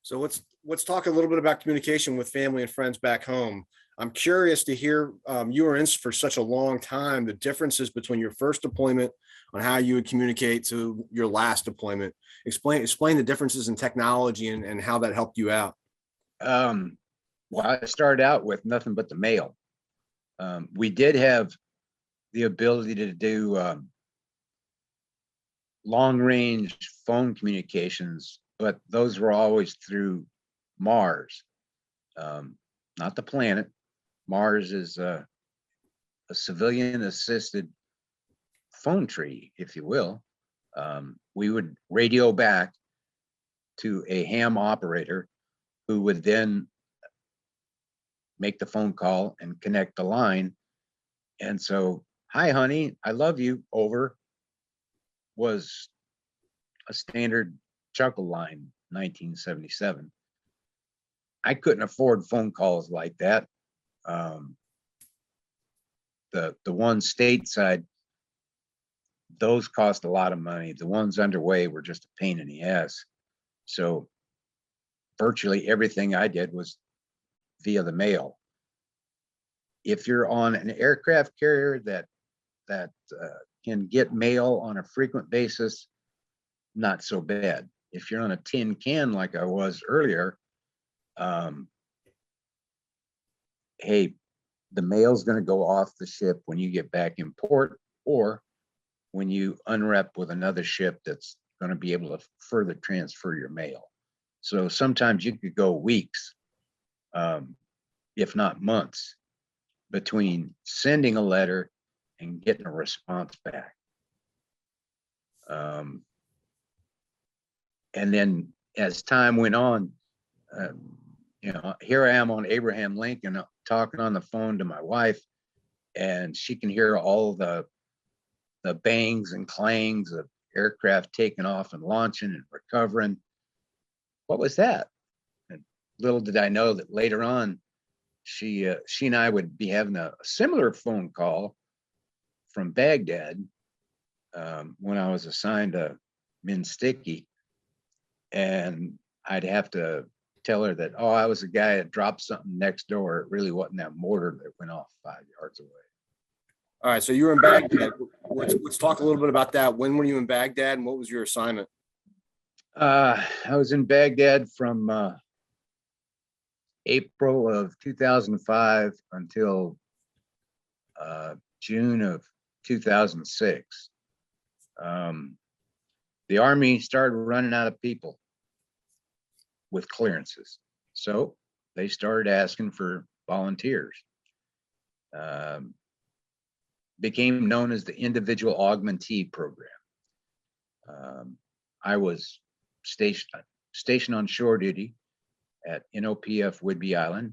So let's talk a little bit about communication with family and friends back home. I'm curious to hear, you were in for such a long time, the differences between your first deployment on how you would communicate to your last deployment. Explain the differences in technology and how that helped you out. Well, I started out with nothing but the mail. We did have the ability to do long range phone communications, but those were always through Mars, not the planet. Mars is a civilian assisted phone tree, if you will. We would radio back to a ham operator who would then make the phone call and connect the line. And so, hi, honey, I love you, over, was a standard chuckle line, 1977. I couldn't afford phone calls like that. The ones stateside, those cost a lot of money. The ones underway were just a pain in the ass. So virtually everything I did was via the mail. If you're on an aircraft carrier that can get mail on a frequent basis, not so bad. If you're on a tin can like I was earlier, hey, the mail's going to go off the ship when you get back in port, or when you unrep with another ship that's going to be able to further transfer your mail. So sometimes you could go weeks, if not months, between sending a letter and getting a response back. And then as time went on, here I am on Abraham Lincoln talking on the phone to my wife, and she can hear all the bangs and clangs of aircraft taking off and launching and recovering. What was that? And little did I know that later on, she and I would be having a similar phone call from Baghdad when I was assigned to Minsticky, and I'd have to tell her that, oh, I was the guy that dropped something next door. It really wasn't that mortar that went off 5 yards away. All right, so you were in Baghdad. Let's talk a little bit about that. When were you in Baghdad, and what was your assignment? I was in Baghdad from April of 2005 until June of 2006. The Army started running out of people with clearances, so they started asking for volunteers. Became known as the Individual Augmentee Program. I was stationed on shore duty at NOPF Whidbey Island,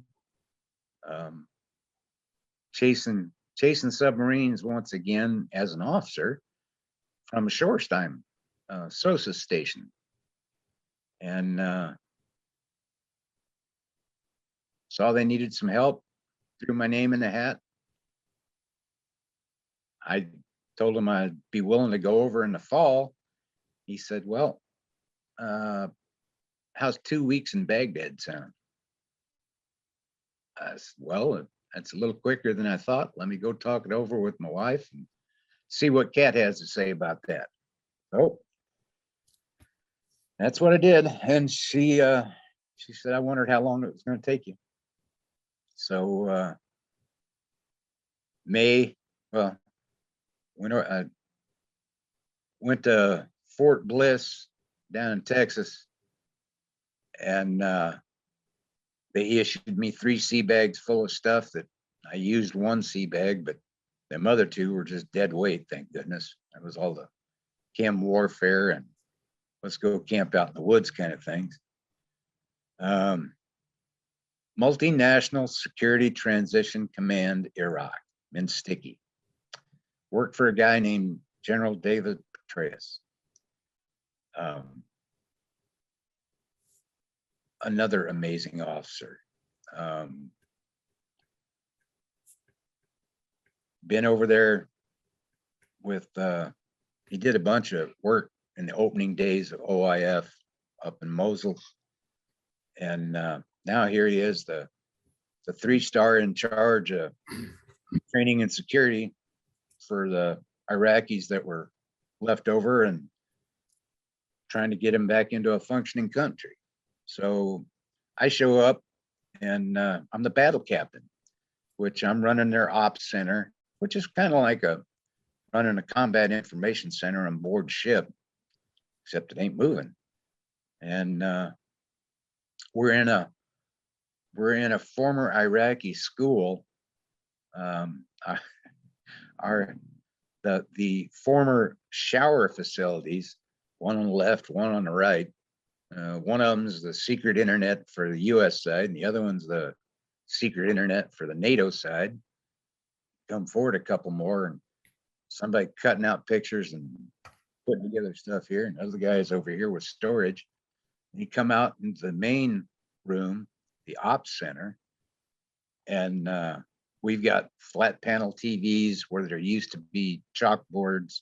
chasing submarines once again as an officer from a shorestime SOSA station. And saw they needed some help, threw my name in the hat. I told him I'd be willing to go over in the fall. He said, well, how's 2 weeks in Baghdad sound? I said, well, that's a little quicker than I thought. Let me go talk it over with my wife and see what Kat has to say about that. So that's what I did. And she said, I wondered how long it was going to take you. So when I went to Fort Bliss down in Texas, and they issued me 3 sea bags full of stuff that I used 1 sea bag, but them other 2 were just dead weight, thank goodness. That was all the chem warfare and let's go camp out in the woods kind of things. Multinational Security Transition Command, Iraq, Minsticky. Worked for a guy named General David Petraeus. Another amazing officer. Been over there with, he did a bunch of work in the opening days of OIF up in Mosul. And now here he is, the 3-star in charge of training and security for the Iraqis that were left over and trying to get them back into a functioning country. So I show up and I'm the battle captain, which I'm running their ops center, which is kind of like running a combat information center on board ship, except it ain't moving. And we're in a former Iraqi school. The former shower facilities, one on the left, one on the right. One of them is the secret internet for the US side, and the other one's the secret internet for the NATO side. Come forward a couple more, and somebody cutting out pictures and putting together stuff here, and other guys over here with storage. And you come out into the main room, the ops center, and we've got flat panel TVs where there used to be chalkboards,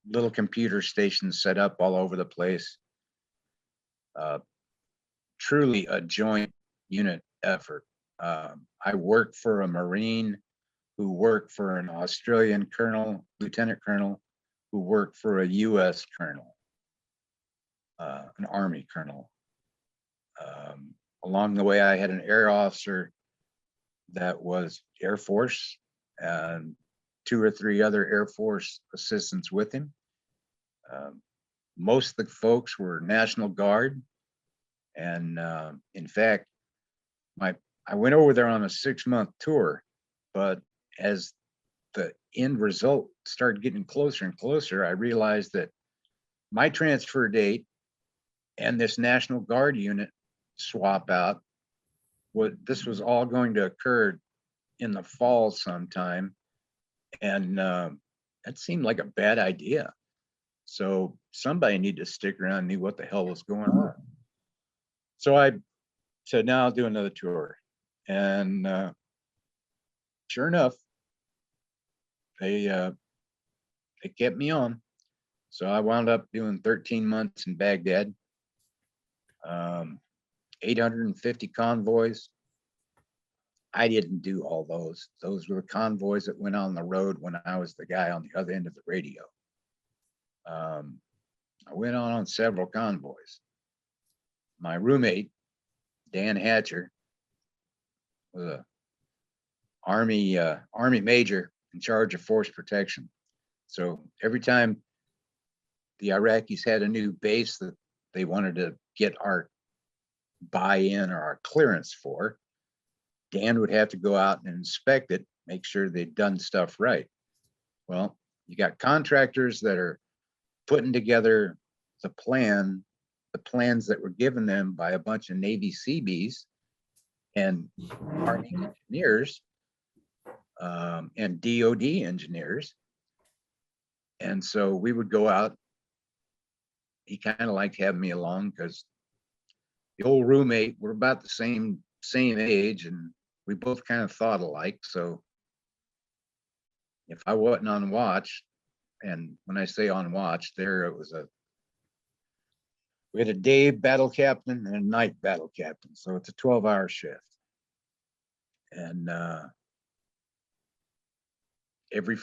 little computer stations set up all over the place. Truly a joint unit effort. I worked for a Marine who worked for an Australian colonel, lieutenant colonel, who worked for a US colonel, an Army colonel. Along the way, I had an air officer that was Air Force and 2 or 3 other Air Force assistants with him. Most of the folks were National Guard. And in fact, I went over there on a 6-month tour, but as the end result started getting closer and closer, I realized that my transfer date and this National Guard unit swap out, this was all going to occur in the fall sometime. And that seemed like a bad idea. So somebody needed to stick around and knew what the hell was going on. So I said, now I'll do another tour. And sure enough, they kept me on. So I wound up doing 13 months in Baghdad, 850 convoys. I didn't do all those. Those were the convoys that went on the road when I was the guy on the other end of the radio. I went on several convoys. My roommate, Dan Hatcher, was a Army major in charge of force protection. So every time the Iraqis had a new base that they wanted to get our buy-in or our clearance for, Dan would have to go out and inspect it, make sure they'd done stuff right. Well, you got contractors that are putting together the plans that were given them by a bunch of Navy Seabees and Army engineers and DOD engineers. And so we would go out. He kind of liked having me along because the old roommate, we're about the same age, and we both kind of thought alike. So if I wasn't on watch, and when I say on watch, we had a day battle captain and a night battle captain. So it's a 12-hour shift. And every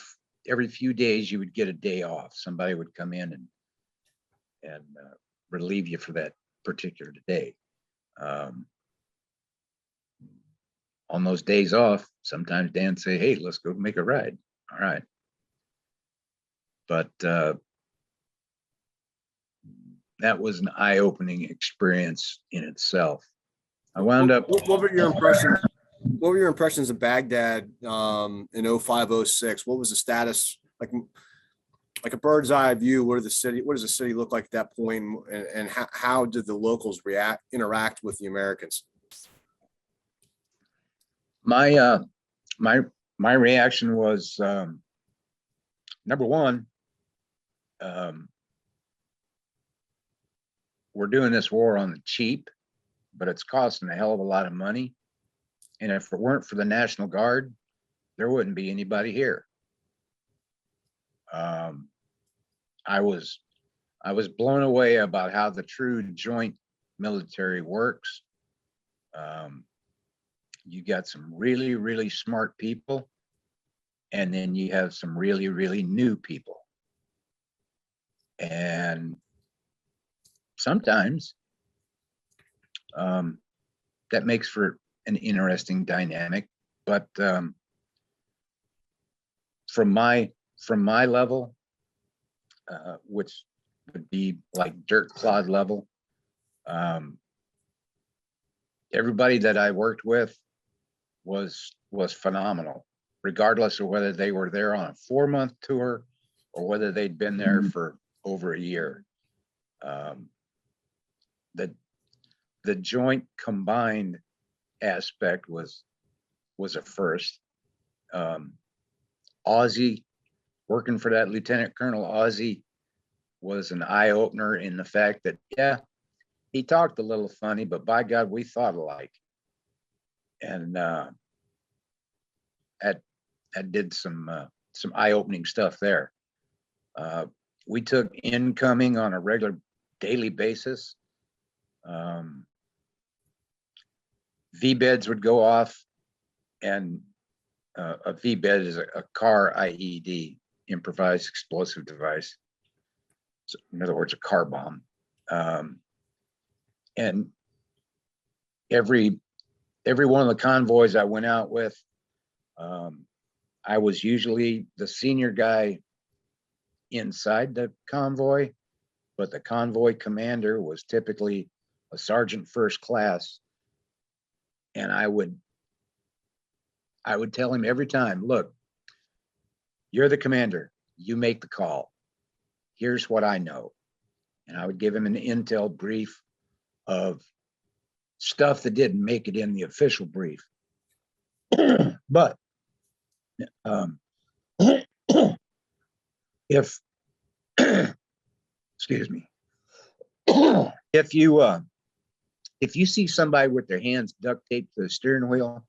few days you would get a day off. Somebody would come in and relieve you for that particular day. On those days off, sometimes Dan say, hey, let's go make a ride. All right. But that was an eye-opening experience in itself. I wound up. What were your impressions? What were your impressions of Baghdad in 05, 06? What was the status like a bird's eye view? What does the city look like at that point, and how did the locals interact with the Americans? My reaction was number one, we're doing this war on the cheap, but it's costing a hell of a lot of money. And if it weren't for the National Guard, there wouldn't be anybody here. I was blown away about how the true joint military works. You got some really, really smart people, and then you have some really, really new people. And sometimes that makes for an interesting dynamic. But from my level, which would be like dirt clod level, everybody that I worked with was phenomenal, regardless of whether they were there on a 4-month tour or whether they'd been there for over a year. The joint combined aspect was a first. Ozzy, working for that Lieutenant Colonel Ozzy, was an eye-opener in the fact that, yeah, he talked a little funny, but by God, we thought alike. And that did some eye-opening stuff there. We took incoming on a regular daily basis. V-beds would go off, and a V-bed is a car IED, improvised explosive device. So, in other words, a car bomb. And every one of the convoys I went out with, I was usually the senior guy inside the convoy, but the convoy commander was typically a sergeant first class. And I would tell him every time, look, you're the commander. You make the call. Here's what I know. And I would give him an intel brief of stuff that didn't make it in the official brief. But if, excuse me, if you see somebody with their hands duct taped to the steering wheel,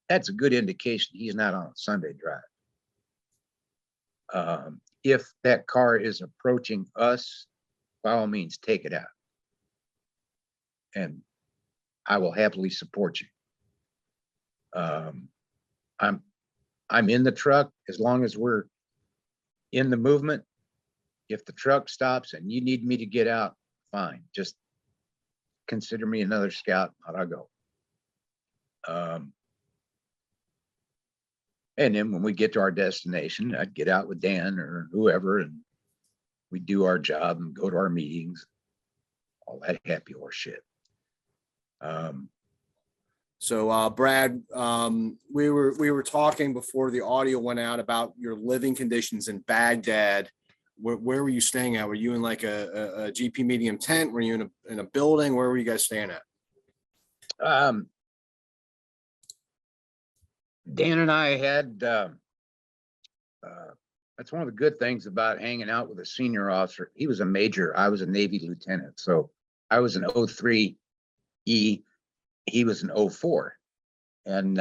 that's a good indication he's not on a Sunday drive. If that car is approaching us, by all means, take it out. And I will happily support you. I'm in the truck as long as we're in the movement. If the truck stops and you need me to get out, fine. Just consider me another scout. Out I go. And then when we get to our destination, I'd get out with Dan or whoever, and we do our job and go to our meetings, all that happy horse shit. So Brad, we were talking before the audio went out about your living conditions in Baghdad. Where were you staying at? Were you in like a GP medium tent? Were you in a building? Where were you guys staying at? Dan and I had, that's one of the good things about hanging out with a senior officer. He was a major, I was a Navy lieutenant. So I was an 03E, he was an 04. And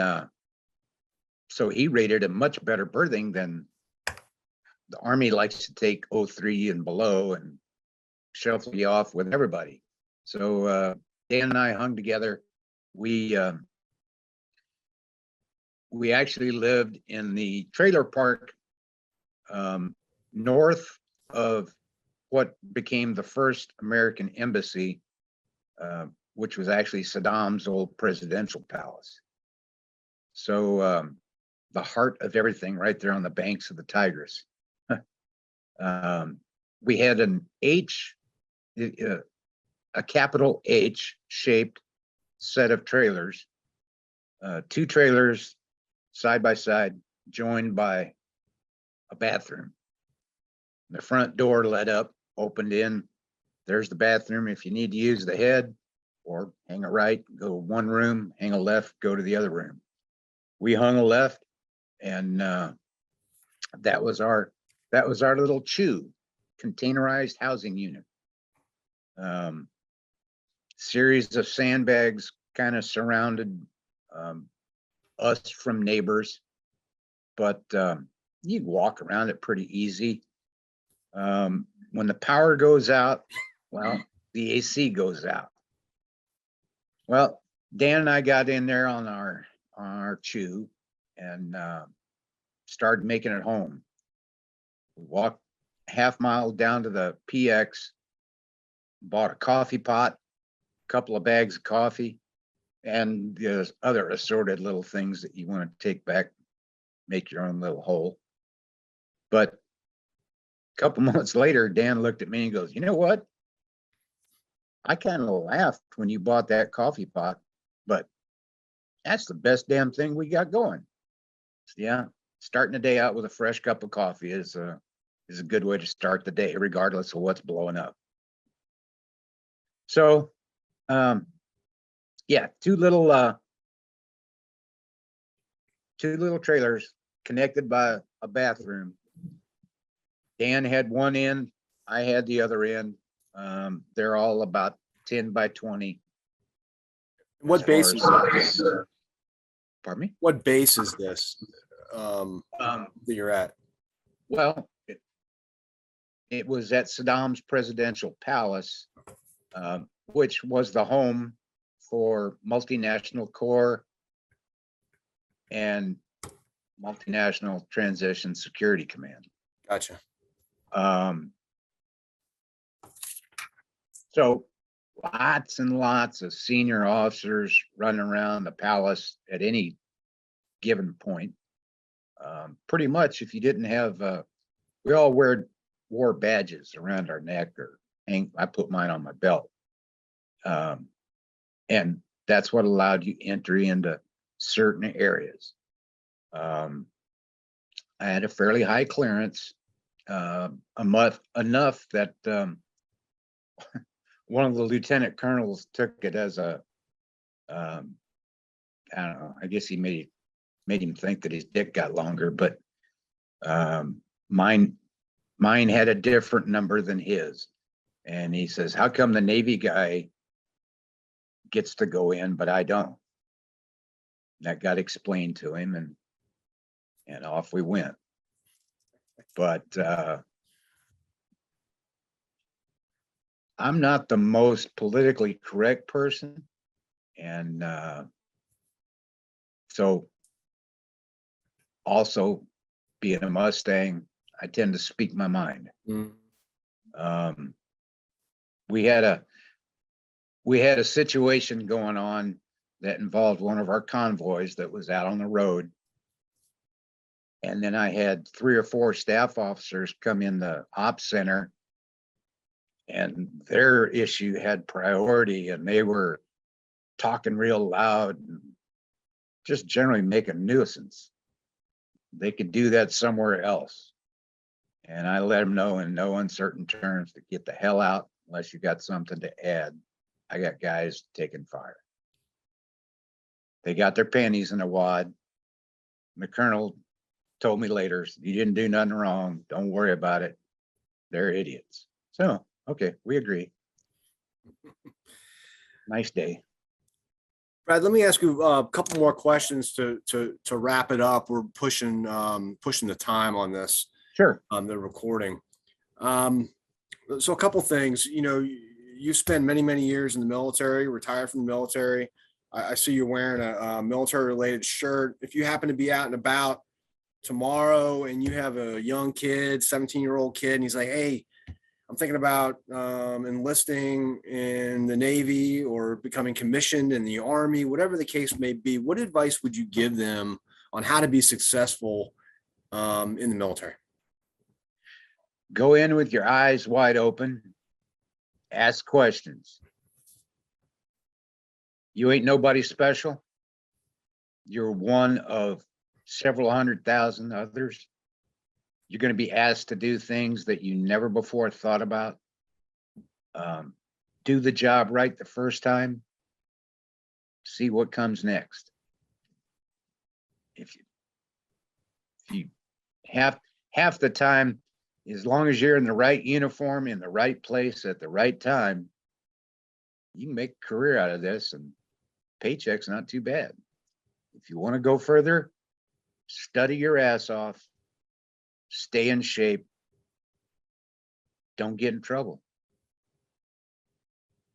so he rated a much better berthing than the Army likes to take 03 and below and shuffle you off with everybody. So Dan and I hung together. We actually lived in the trailer park north of what became the first American embassy, which was actually Saddam's old presidential palace. So the heart of everything right there on the banks of the Tigris. We had an H, a capital H shaped set of trailers, 2 trailers side by side, joined by a bathroom. The front door led up, opened in. There's the bathroom if you need to use the head, or hang a right, go one room, hang a left, go to the other room. We hung a left, and that was our little CHU, containerized housing unit. Series of sandbags kind of surrounded us from neighbors, but you'd walk around it pretty easy. When the power goes out, well, the AC goes out. Well, Dan and I got in there on our CHU and started making it home. We walked half-mile down to the PX, bought a coffee pot, a couple of bags of coffee, and the other assorted little things that you want to take back, make your own little hole. But a couple months later, Dan looked at me and goes, "You know what? I kind of laughed when you bought that coffee pot, but that's the best damn thing we got going." So, yeah, starting the day out with a fresh cup of coffee is a good way to start the day, regardless of what's blowing up. So, yeah, two little trailers connected by a bathroom. Dan had one end, I had the other end. They're all about 10 by 20. What base is this? Pardon me? What base is this that you're at? Well, it was at Saddam's presidential palace, which was the home for multinational corps and multinational transition security command. Gotcha. So lots and lots of senior officers running around the palace at any given point. Pretty much, if you didn't have, we all wore badges around our neck, or I put mine on my belt. And that's what allowed you entry into certain areas. I had a fairly high clearance, enough that one of the lieutenant colonels took it as a, I don't know, I guess he made him think that his dick got longer, but mine had a different number than his. And he says, how come the Navy guy gets to go in, but I don't? That got explained to him, and off we went. But I'm not the most politically correct person. And so also being a Mustang, I tend to speak my mind. We had a situation going on that involved one of our convoys that was out on the road. And then I had 3 or 4 staff officers come in the ops center, and their issue had priority, and they were talking real loud and just generally make a nuisance. They could do that somewhere else. And I let them know in no uncertain terms to get the hell out unless you got something to add. I got guys taking fire. They got their panties in a wad. The colonel told me later, you didn't do nothing wrong. Don't worry about it. They're idiots. So, okay, we agree. Nice day. Brad, let me ask you a couple more questions to wrap it up. We're pushing the time on this. Sure. The recording. So a couple things. You know, you spent many years in the military, retired from the military. I see you're wearing a military-related shirt. If you happen to be out and about tomorrow and you have a young kid, 17-year-old kid, and he's like, hey, I'm thinking about enlisting in the Navy or becoming commissioned in the Army, whatever the case may be, what advice would you give them on how to be successful in the military? Go in with your eyes wide open. Ask questions. You ain't nobody special. You're one of several 100,000 others. You're going to be asked to do things that you never before thought about. Do the job right the first time. See what comes next. If you half the time, as long as you're in the right uniform, in the right place at the right time, you can make a career out of this, and paycheck's not too bad. If you want to go further, study your ass off, stay in shape, don't get in trouble.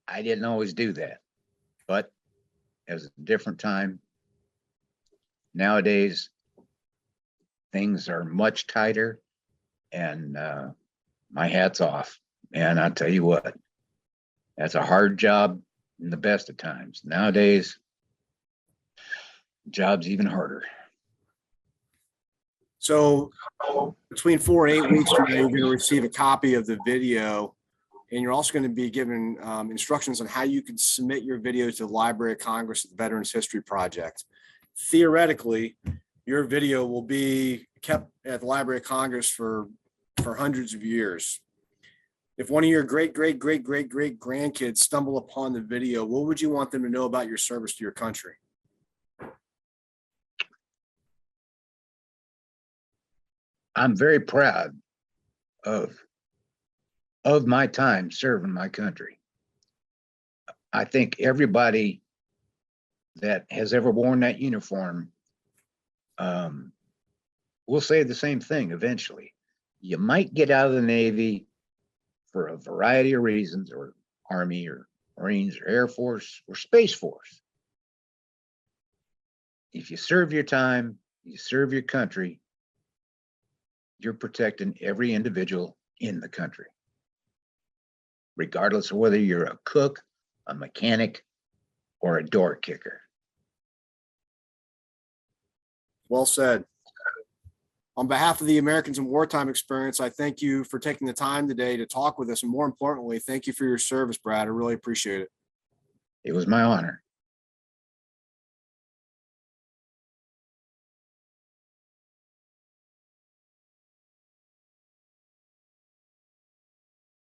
I didn't always do that, but it was a different time. Nowadays, things are much tighter, and my hat's off. And I'll tell you what, that's a hard job in the best of times. Nowadays, job's even harder. So between 4 and 8 weeks from now, you're going to receive a copy of the video, and you're also going to be given instructions on how you can submit your video to the Library of Congress at the Veterans History Project. Theoretically, your video will be kept at the Library of Congress for hundreds of years. If one of your great grandkids stumble upon the video, what would you want them to know about your service to your country? I'm very proud of my time serving my country. I think everybody that has ever worn that uniform will say the same thing eventually. You might get out of the Navy for a variety of reasons, or Army or Marines or Air Force or Space Force. If you serve your time, you serve your country, you're protecting every individual in the country, regardless of whether you're a cook, a mechanic, or a door kicker. Well said. On behalf of the Americans in Wartime Experience, I thank you for taking the time today to talk with us. And more importantly, thank you for your service, Brad. I really appreciate it. It was my honor.